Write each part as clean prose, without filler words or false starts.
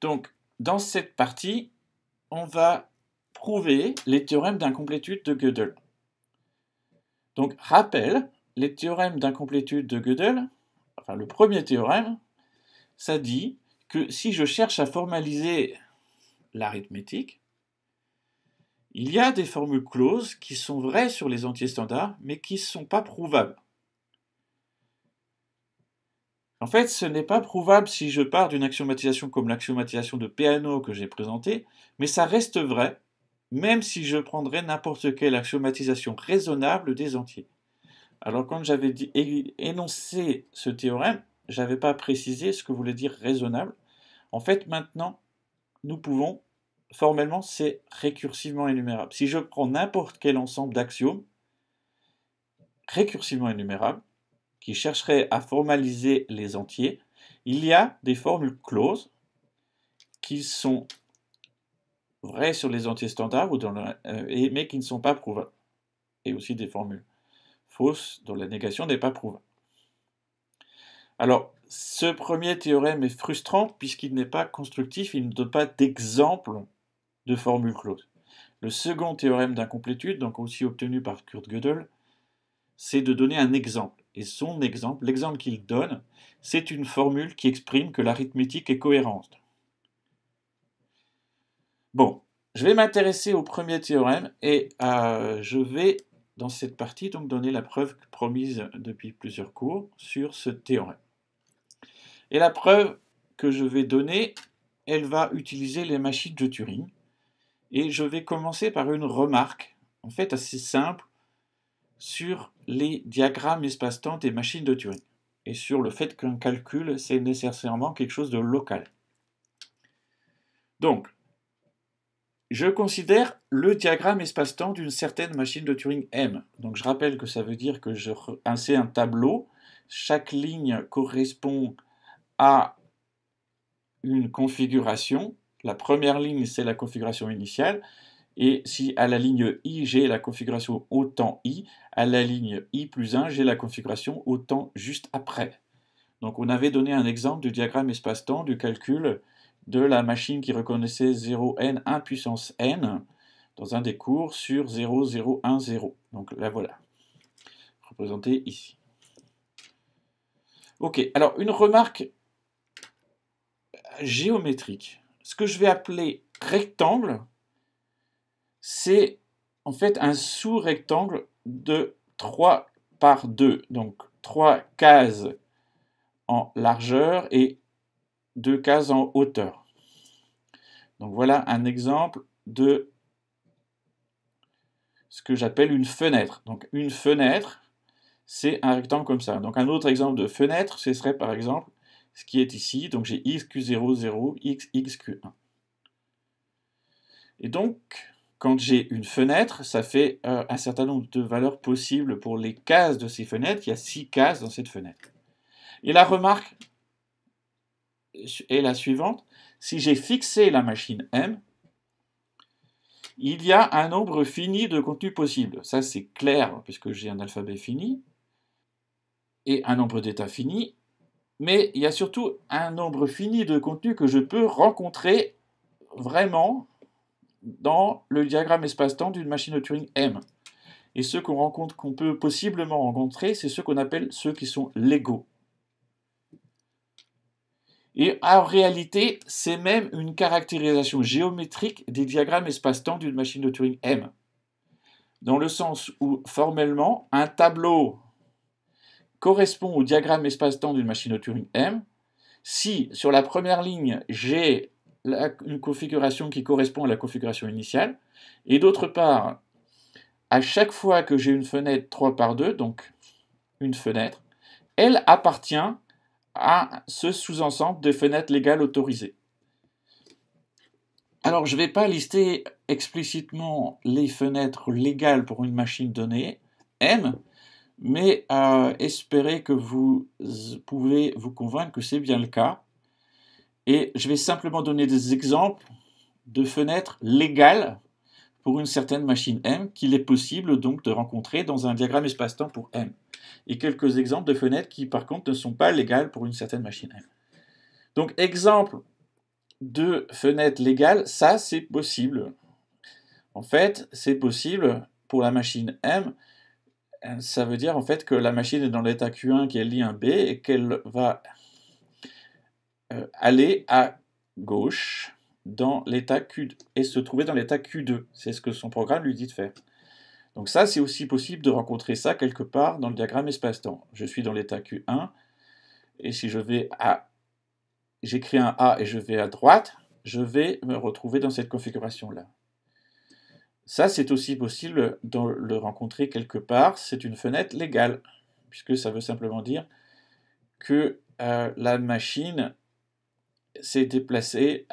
Donc, dans cette partie, on va prouver les théorèmes d'incomplétude de Gödel. Donc, rappel, les théorèmes d'incomplétude de Gödel, enfin le premier théorème, ça dit que si je cherche à formaliser l'arithmétique, il y a des formules closes qui sont vraies sur les entiers standards, mais qui ne sont pas prouvables. En fait, ce n'est pas prouvable si je pars d'une axiomatisation comme l'axiomatisation de Peano que j'ai présentée, mais ça reste vrai, même si je prendrais n'importe quelle axiomatisation raisonnable des entiers. Alors quand j'avais énoncé ce théorème, je n'avais pas précisé ce que voulait dire raisonnable. En fait, maintenant, nous pouvons, formellement, c'est récursivement énumérable. Si je prends n'importe quel ensemble d'axiomes récursivement énumérables, qui chercherait à formaliser les entiers, il y a des formules closes qui sont vraies sur les entiers standards, mais qui ne sont pas prouvables. Et aussi des formules fausses dont la négation n'est pas prouvable. Alors, ce premier théorème est frustrant puisqu'il n'est pas constructif, il ne donne pas d'exemple de formules closes. Le second théorème d'incomplétude, donc aussi obtenu par Kurt Gödel, c'est de donner un exemple. Et son exemple, l'exemple qu'il donne, c'est une formule qui exprime que l'arithmétique est cohérente. Bon, je vais m'intéresser au premier théorème et je vais, dans cette partie, donc donner la preuve promise depuis plusieurs cours sur ce théorème. Et la preuve que je vais donner, elle va utiliser les machines de Turing. Et je vais commencer par une remarque, en fait assez simple, sur les diagrammes espace-temps des machines de Turing et sur le fait qu'un calcul, c'est nécessairement quelque chose de local. Donc, je considère le diagramme espace-temps d'une certaine machine de Turing M. Donc, je rappelle que ça veut dire que c'est un tableau. Chaque ligne correspond à une configuration. La première ligne, c'est la configuration initiale. Et si à la ligne I, j'ai la configuration au temps I, à la ligne I plus 1, j'ai la configuration au temps juste après. Donc on avait donné un exemple du diagramme espace-temps du calcul de la machine qui reconnaissait 0n 1 puissance n dans un des cours sur 0, 0, 1, 0. Donc la voilà, représentée ici. Ok, alors une remarque géométrique. Ce que je vais appeler rectangle, c'est en fait un sous-rectangle de 3 par 2, donc 3 cases en largeur et 2 cases en hauteur. Donc voilà un exemple de ce que j'appelle une fenêtre. Donc une fenêtre, c'est un rectangle comme ça. Donc un autre exemple de fenêtre, ce serait par exemple ce qui est ici. Donc j'ai xq0, 0, xq1. Et donc, quand j'ai une fenêtre, ça fait un certain nombre de valeurs possibles pour les cases de ces fenêtres. Il y a 6 cases dans cette fenêtre. Et la remarque est la suivante. Si j'ai fixé la machine M, il y a un nombre fini de contenus possibles. Ça, c'est clair, puisque j'ai un alphabet fini et un nombre d'états fini. Mais il y a surtout un nombre fini de contenus que je peux rencontrer vraiment dans le diagramme espace-temps d'une machine de Turing M. Et ceux qu'on peut possiblement rencontrer, c'est ceux qu'on appelle ceux qui sont légaux. Et en réalité, c'est même une caractérisation géométrique des diagrammes espace-temps d'une machine de Turing M. Dans le sens où, formellement, un tableau correspond au diagramme espace-temps d'une machine de Turing M si, sur la première ligne, j'ai une configuration qui correspond à la configuration initiale, et d'autre part, à chaque fois que j'ai une fenêtre 3 par 2, donc une fenêtre, elle appartient à ce sous-ensemble de fenêtres légales autorisées. Alors, je ne vais pas lister explicitement les fenêtres légales pour une machine donnée, M, mais espérez que vous pouvez vous convaincre que c'est bien le cas. Et je vais simplement donner des exemples de fenêtres légales pour une certaine machine M qu'il est possible donc de rencontrer dans un diagramme espace-temps pour M. Et quelques exemples de fenêtres qui par contre ne sont pas légales pour une certaine machine M. Donc exemple deux fenêtres légales, ça c'est possible. En fait, c'est possible pour la machine M. Ça veut dire en fait que la machine est dans l'état Q1 qui est lié à un B et qu'elle va aller à gauche dans l'état Q2 et se trouver dans l'état Q2. C'est ce que son programme lui dit de faire. Donc ça, c'est aussi possible de rencontrer ça quelque part dans le diagramme espace-temps. Je suis dans l'état Q1 et si je vais à... J'écris un A et je vais à droite, je vais me retrouver dans cette configuration-là. Ça, c'est aussi possible de le rencontrer quelque part. C'est une fenêtre légale, puisque ça veut simplement dire que la machine s'est déplacée,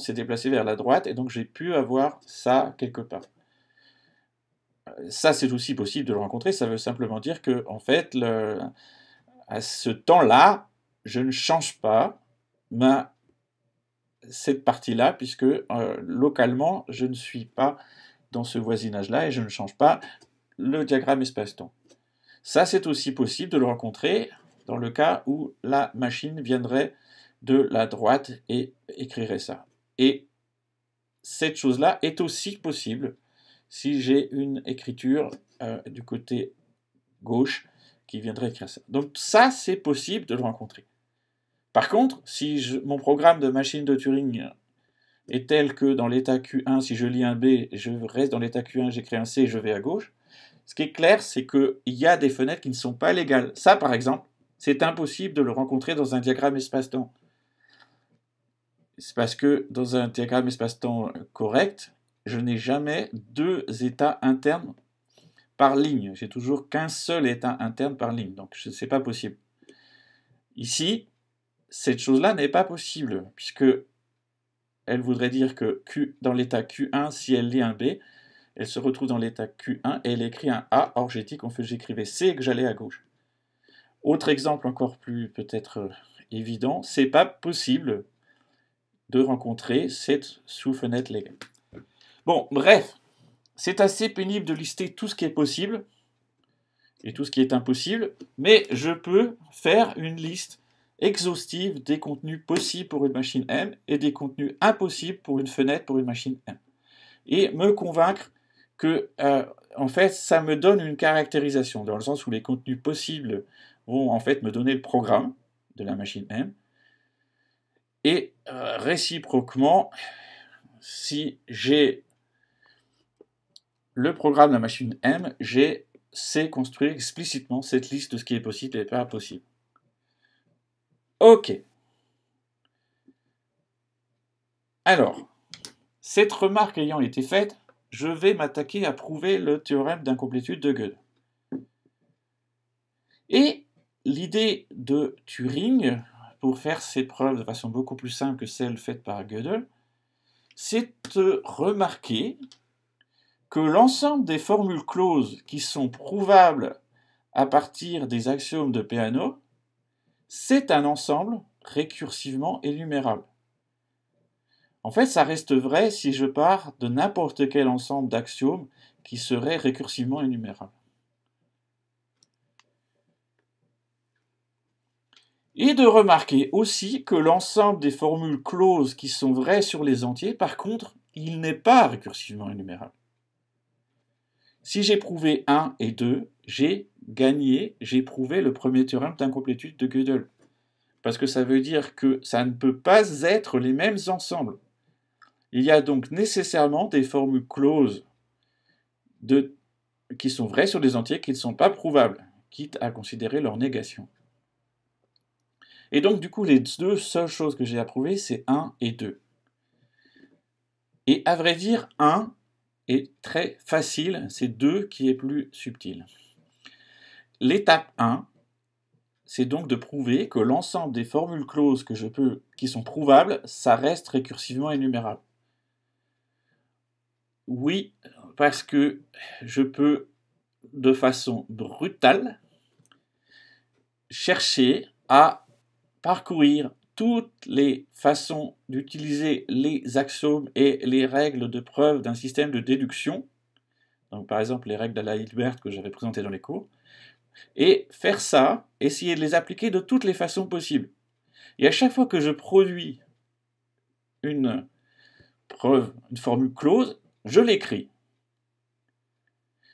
s'est déplacée vers la droite, et donc j'ai pu avoir ça quelque part. Ça, c'est aussi possible de le rencontrer. Ça veut simplement dire que, en fait, à ce temps-là, je ne change pas cette partie-là, puisque localement, je ne suis pas dans ce voisinage-là et je ne change pas le diagramme espace-temps. Ça, c'est aussi possible de le rencontrer dans le cas où la machine viendrait de la droite et écrirait ça. Et cette chose-là est aussi possible si j'ai une écriture du côté gauche qui viendrait écrire ça. Donc ça, c'est possible de le rencontrer. Par contre, si mon programme de machine de Turing est tel que dans l'état Q1, si je lis un B, je reste dans l'état Q1, j'écris un C, je vais à gauche, ce qui est clair, c'est qu'il y a des fenêtres qui ne sont pas légales. Ça, par exemple, c'est impossible de le rencontrer dans un diagramme espace-temps. C'est parce que dans un diagramme espace-temps correct, je n'ai jamais deux états internes par ligne. J'ai toujours qu'un seul état interne par ligne. Donc, ce n'est pas possible. Ici, cette chose-là n'est pas possible, puisque elle voudrait dire que dans l'état Q1, si elle lit un B, elle se retrouve dans l'état Q1 et elle écrit un A. Or, j'ai dit qu'on j'écrivais C et que j'allais à gauche. Autre exemple encore plus peut-être évident, c'est pas possible de rencontrer cette sous-fenêtre légale. Bon, bref, c'est assez pénible de lister tout ce qui est possible et tout ce qui est impossible, mais je peux faire une liste exhaustive des contenus possibles pour une machine M et des contenus impossibles pour une fenêtre pour une machine M. Et me convaincre que, en fait, ça me donne une caractérisation, dans le sens où les contenus possibles vont en fait me donner le programme de la machine M, et réciproquement, si j'ai le programme de la machine M, c'est construire explicitement cette liste de ce qui est possible et pas possible. Ok. Alors, cette remarque ayant été faite, je vais m'attaquer à prouver le théorème d'incomplétude de Gödel. Et l'idée de Turing, pour faire cette preuve de façon beaucoup plus simple que celle faite par Gödel, c'est de remarquer que l'ensemble des formules closes qui sont prouvables à partir des axiomes de Peano, c'est un ensemble récursivement énumérable. En fait, ça reste vrai si je pars de n'importe quel ensemble d'axiomes qui serait récursivement énumérable. Et de remarquer aussi que l'ensemble des formules closes qui sont vraies sur les entiers, par contre, il n'est pas récursivement énumérable. Si j'ai prouvé 1 et 2, j'ai prouvé le premier théorème d'incomplétude de Gödel. Parce que ça veut dire que ça ne peut pas être les mêmes ensembles. Il y a donc nécessairement des formules closes qui sont vraies sur les entiers qui ne sont pas prouvables, quitte à considérer leur négation. Et donc, du coup, les deux seules choses que j'ai à prouver, c'est 1 et 2. Et à vrai dire, 1 est très facile, c'est 2 qui est plus subtil. L'étape 1, c'est donc de prouver que l'ensemble des formules closes qui sont prouvables, ça reste récursivement énumérable. Oui, parce que je peux, de façon brutale, chercher à parcourir toutes les façons d'utiliser les axiomes et les règles de preuve d'un système de déduction, donc par exemple les règles d'Alain Hilbert que j'avais présentées dans les cours, et faire ça, essayer de les appliquer de toutes les façons possibles. Et à chaque fois que je produis une preuve, une formule close, je l'écris.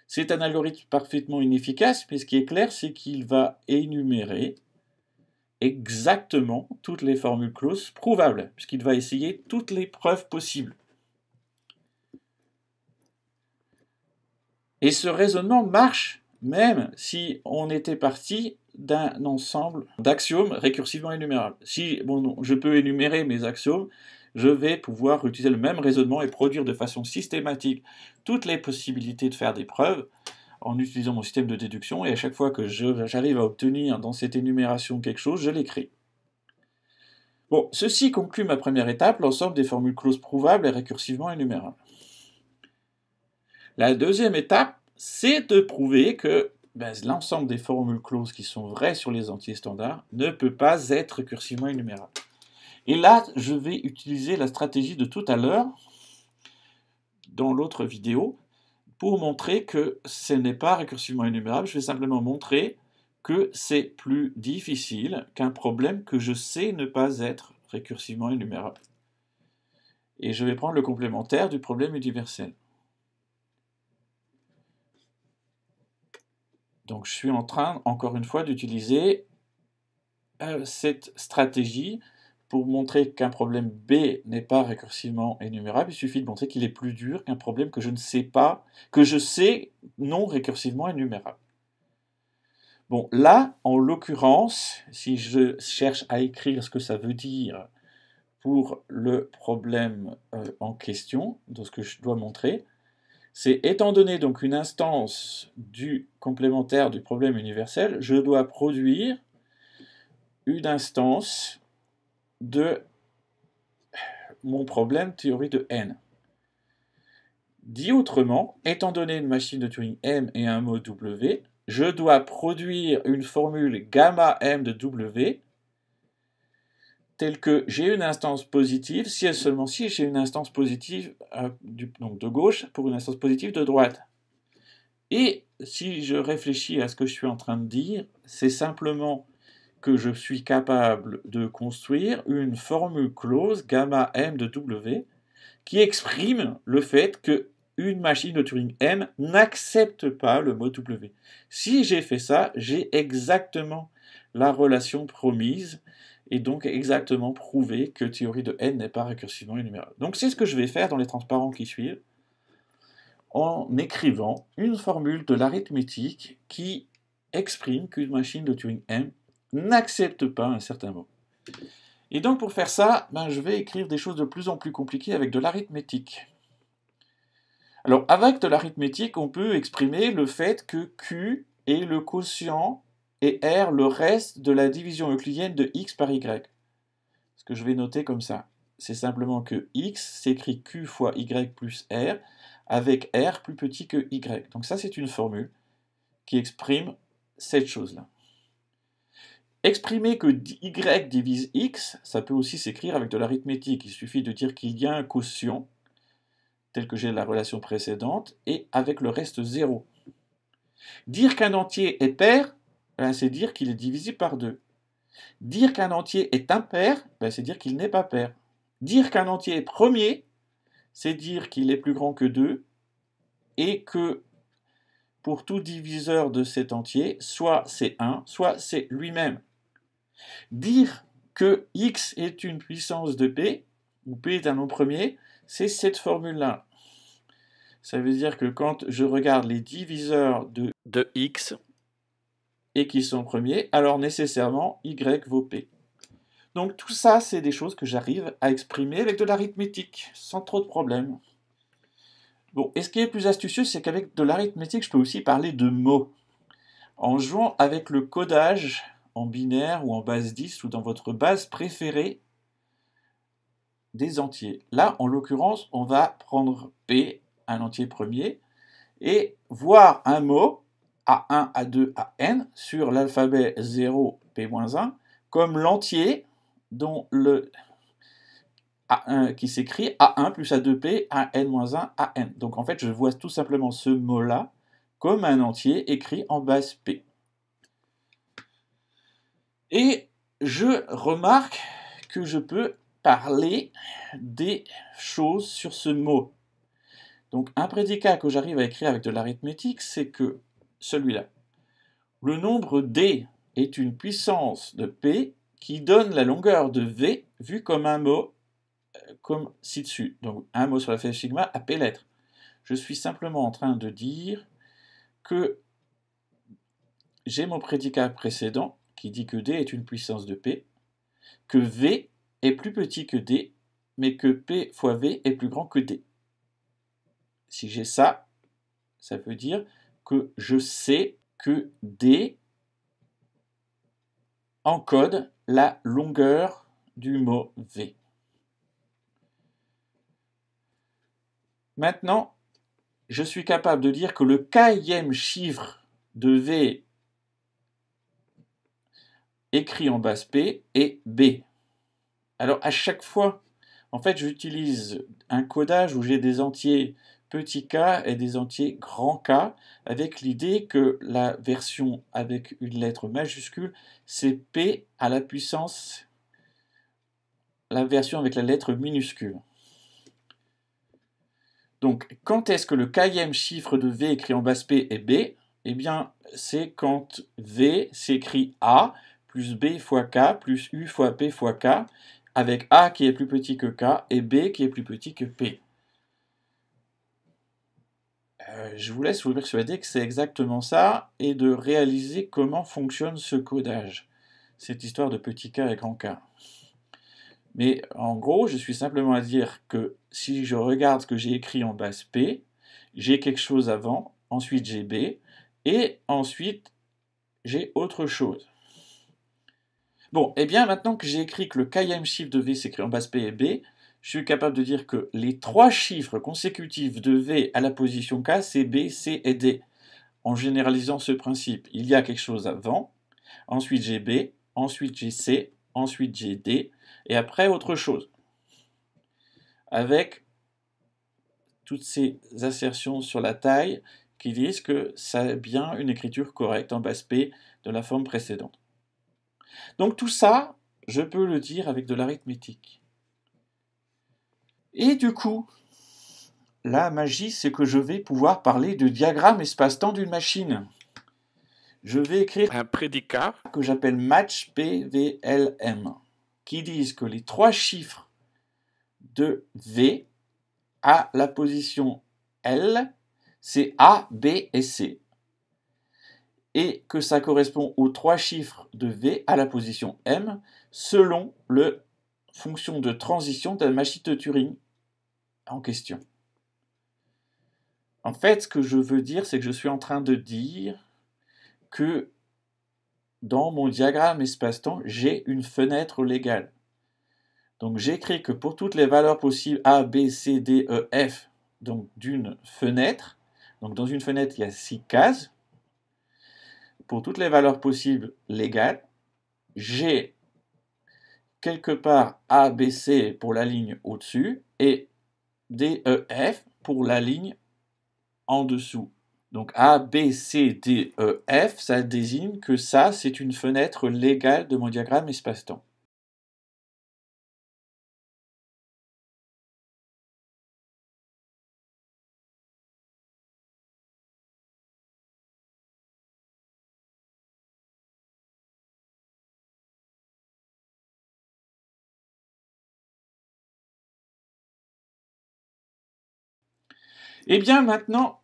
C'est un algorithme parfaitement inefficace, mais ce qui est clair, c'est qu'il va énumérer exactement toutes les formules closes prouvables, puisqu'il va essayer toutes les preuves possibles. Et ce raisonnement marche même si on était parti d'un ensemble d'axiomes récursivement énumérables. Si je peux énumérer mes axiomes, je vais pouvoir utiliser le même raisonnement et produire de façon systématique toutes les possibilités de faire des preuves en utilisant mon système de déduction, et à chaque fois que j'arrive à obtenir dans cette énumération quelque chose, je l'écris. Bon, ceci conclut ma première étape, l'ensemble des formules closes prouvables et récursivement énumérables. La deuxième étape, c'est de prouver que l'ensemble des formules closes qui sont vraies sur les entiers standards ne peut pas être récursivement énumérable. Et là, je vais utiliser la stratégie de tout à l'heure, dans l'autre vidéo, pour montrer que ce n'est pas récursivement énumérable. Je vais simplement montrer que c'est plus difficile qu'un problème que je sais ne pas être récursivement énumérable. Et je vais prendre le complémentaire du problème universel. Donc je suis en train, encore une fois, d'utiliser cette stratégie pour montrer qu'un problème B n'est pas récursivement énumérable. Il suffit de montrer qu'il est plus dur qu'un problème que je ne sais pas, que je sais non récursivement énumérable. Bon, là, en l'occurrence, si je cherche à écrire ce que ça veut dire pour le problème en question, de ce que je dois montrer, c'est étant donné donc une instance du complémentaire du problème universel, je dois produire une instance de mon problème théorie de n. Dit autrement, étant donné une machine de Turing M et un mot W, je dois produire une formule gamma M de W telle que j'ai une instance positive, si et seulement si j'ai une instance positive donc de gauche pour une instance positive de droite. Et si je réfléchis à ce que je suis en train de dire, c'est simplement que je suis capable de construire une formule close gamma M de W qui exprime le fait que une machine de Turing M n'accepte pas le mot W. Si j'ai fait ça, j'ai exactement la relation promise et donc exactement prouvé que théorie de n n'est pas récursivement énumérable. Donc c'est ce que je vais faire dans les transparents qui suivent, en écrivant une formule de l'arithmétique qui exprime qu'une machine de Turing M n'accepte pas un certain mot. Et donc pour faire ça, je vais écrire des choses de plus en plus compliquées avec de l'arithmétique. Alors avec de l'arithmétique, on peut exprimer le fait que Q est le quotient et R le reste de la division euclidienne de X par Y. Ce que je vais noter comme ça, c'est simplement que X s'écrit Q fois Y plus R, avec R plus petit que Y. Donc ça, c'est une formule qui exprime cette chose-là. Exprimer que Y divise X, ça peut aussi s'écrire avec de l'arithmétique. Il suffit de dire qu'il y a un quotient, tel que j'ai la relation précédente, et avec le reste 0. Dire qu'un entier est pair, c'est dire qu'il est divisible par 2. Dire qu'un entier est impair, c'est dire qu'il n'est pas pair. Dire qu'un entier est premier, c'est dire qu'il est plus grand que 2, et que pour tout diviseur de cet entier, soit c'est 1, soit c'est lui-même. Dire que x est une puissance de p, où p est un nom premier, c'est cette formule-là. Ça veut dire que quand je regarde les diviseurs de x et qui sont premiers, alors nécessairement y vaut p. Donc tout ça, c'est des choses que j'arrive à exprimer avec de l'arithmétique, sans trop de problèmes. Bon, et ce qui est plus astucieux, c'est qu'avec de l'arithmétique, je peux aussi parler de mots. En jouant avec le codage en binaire ou en base 10 ou dans votre base préférée des entiers. Là, en l'occurrence, on va prendre P, un entier premier, et voir un mot, A1, A2, AN, sur l'alphabet 0, P-1, comme l'entier dont le A1 qui s'écrit A1 plus A2P, AN-1, AN. Donc en fait, je vois tout simplement ce mot-là comme un entier écrit en base P. Et je remarque que je peux parler des choses sur ce mot. Donc un prédicat que j'arrive à écrire avec de l'arithmétique, c'est que celui-là. Le nombre d est une puissance de p qui donne la longueur de v vu comme un mot comme ci-dessus. Donc un mot sur la flèche sigma à p lettres. Je suis simplement en train de dire que j'ai mon prédicat précédent qui dit que d est une puissance de p, que v est plus petit que d, mais que p fois v est plus grand que d. Si j'ai ça, ça veut dire que je sais que d encode la longueur du mot v. Maintenant, je suis capable de dire que le kème chiffre de v écrit en base P est B. Alors à chaque fois, en fait, j'utilise un codage où j'ai des entiers petit k et des entiers grand K, avec l'idée que la version avec une lettre majuscule, c'est P à la puissance, la version avec la lettre minuscule. Donc, quand est-ce que le kème chiffre de V écrit en base P est B? Eh bien, c'est quand V s'écrit A, plus B fois K, plus U fois P fois K, avec A qui est plus petit que K et B qui est plus petit que P. Je vous laisse vous persuader que c'est exactement ça et de réaliser comment fonctionne ce codage, cette histoire de petit k et grand K. Mais en gros, je suis simplement à dire que si je regarde ce que j'ai écrit en base P, j'ai quelque chose avant, ensuite j'ai B, et ensuite j'ai autre chose. Bon, et bien maintenant que j'ai écrit que le kème chiffre de V s'écrit en base P et B, je suis capable de dire que les trois chiffres consécutifs de V à la position K, c'est B, C et D. En généralisant ce principe, il y a quelque chose avant, ensuite j'ai B, ensuite j'ai C, ensuite j'ai D, et après autre chose. Avec toutes ces assertions sur la taille qui disent que ça a bien une écriture correcte en base P de la forme précédente. Donc tout ça, je peux le dire avec de l'arithmétique. Et du coup, la magie, c'est que je vais pouvoir parler de diagramme espace-temps d'une machine. Je vais écrire un prédicat que j'appelle match PVLM, qui disent que les trois chiffres de V à la position L, c'est A, B et C. Et que ça correspond aux trois chiffres de V à la position M selon la fonction de transition de la machine de Turing en question. En fait, ce que je veux dire, c'est que je suis en train de dire que dans mon diagramme espace-temps, j'ai une fenêtre légale. Donc j'écris que pour toutes les valeurs possibles A, B, C, D, E, F, donc d'une fenêtre, donc dans une fenêtre il y a 6 cases, pour toutes les valeurs possibles légales, j'ai quelque part A, B, C pour la ligne au-dessus et D, E, F pour la ligne en dessous. Donc A, B, C, D, E, F, ça désigne que ça, c'est une fenêtre légale de mon diagramme espace-temps. Eh bien maintenant,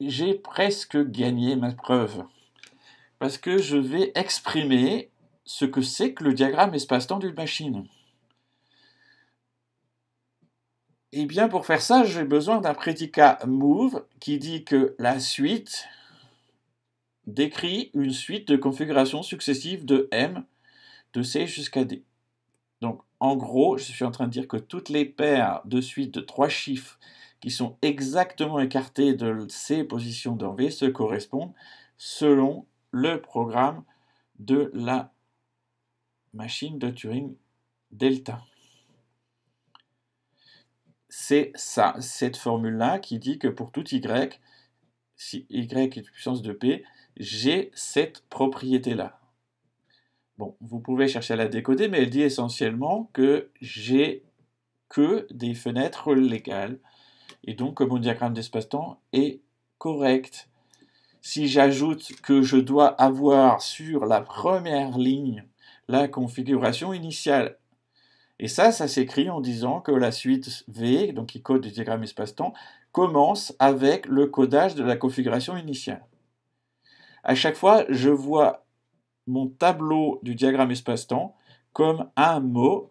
j'ai presque gagné ma preuve. Parce que je vais exprimer ce que c'est que le diagramme espace-temps d'une machine. Et bien pour faire ça, j'ai besoin d'un prédicat move qui dit que la suite décrit une suite de configurations successives de M, de C jusqu'à D. Donc en gros, je suis en train de dire que toutes les paires de suites de trois chiffres qui sont exactement écartées de C positions dans V se correspondent selon le programme de la machine de Turing delta. C'est ça, cette formule-là qui dit que pour tout y, si y est une puissance de p, j'ai cette propriété-là. Bon, vous pouvez chercher à la décoder, mais elle dit essentiellement que j'ai que des fenêtres légales, et donc que mon diagramme d'espace-temps est correct. Si j'ajoute que je dois avoir sur la première ligne la configuration initiale, et ça s'écrit en disant que la suite V, donc qui code du diagramme espace-temps, commence avec le codage de la configuration initiale. À chaque fois, je vois mon tableau du diagramme espace-temps comme un mot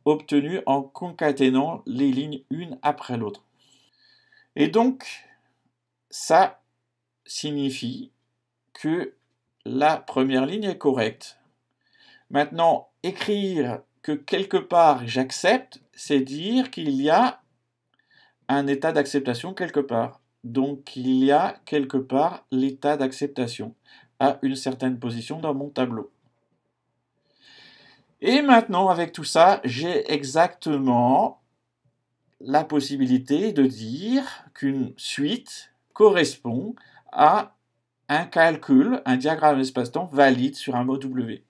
obtenu en concaténant les lignes une après l'autre. Et donc, ça signifie que la première ligne est correcte. Maintenant, écrire que quelque part j'accepte, c'est dire qu'il y a un état d'acceptation quelque part. Donc il y a quelque part l'état d'acceptation à une certaine position dans mon tableau. Et maintenant, avec tout ça, j'ai exactement la possibilité de dire qu'une suite correspond à un calcul, un diagramme espace-temps valide sur un mot W.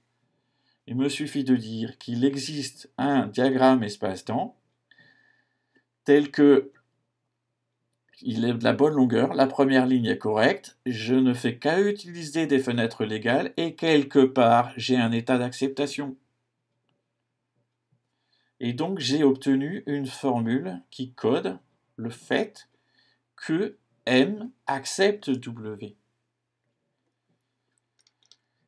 Il me suffit de dire qu'il existe un diagramme espace-temps tel que il est de la bonne longueur, la première ligne est correcte, je ne fais qu'à utiliser des fenêtres légales et quelque part j'ai un état d'acceptation. Et donc j'ai obtenu une formule qui code le fait que M accepte W.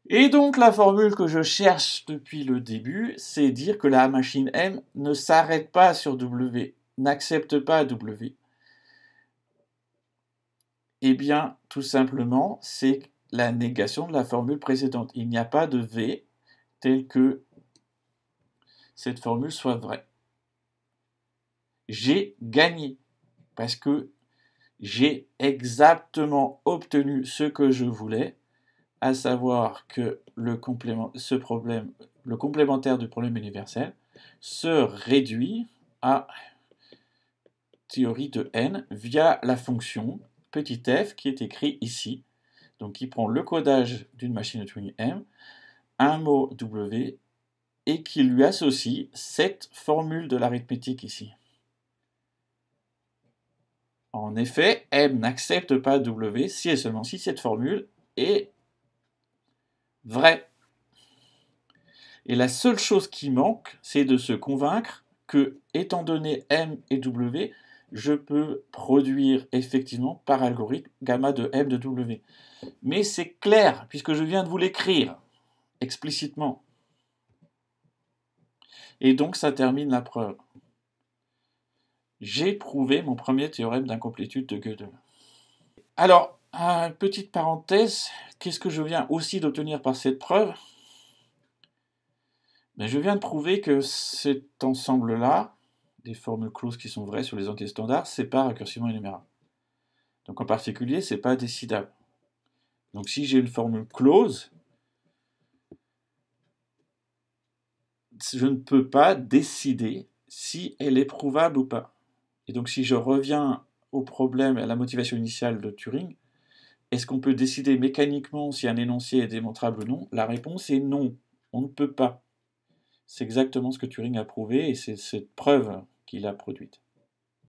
Et donc la formule que je cherche depuis le début, c'est dire que la machine M ne s'arrête pas sur W, n'accepte pas W. Eh bien, tout simplement, c'est la négation de la formule précédente. Il n'y a pas de V tel que cette formule soit vraie. J'ai gagné parce que j'ai exactement obtenu ce que je voulais, à savoir que le complémentaire du problème universel se réduit à théorie de n via la fonction petit f qui est écrit ici, donc qui prend le codage d'une machine de Turing M, un mot W, et qui lui associe cette formule de l'arithmétique ici. En effet, M n'accepte pas W si et seulement si cette formule est vraie. Et la seule chose qui manque, c'est de se convaincre que, étant donné M et W, je peux produire effectivement par algorithme gamma de M de W. Mais c'est clair, puisque je viens de vous l'écrire explicitement. Et donc ça termine la preuve. J'ai prouvé mon premier théorème d'incomplétude de Gödel. Alors, petite parenthèse, qu'est-ce que je viens aussi d'obtenir par cette preuve? Ben, je viens de prouver que cet ensemble-là, des formules closes qui sont vraies sur les entiers standards, c'est pas récursivement énumérable. Donc en particulier, c'est pas décidable. Donc si j'ai une formule close, je ne peux pas décider si elle est prouvable ou pas. Et donc si je reviens au problème, à la motivation initiale de Turing, est-ce qu'on peut décider mécaniquement si un énoncé est démontrable ou non? La réponse est non, on ne peut pas. C'est exactement ce que Turing a prouvé et c'est cette preuve qu'il a produite.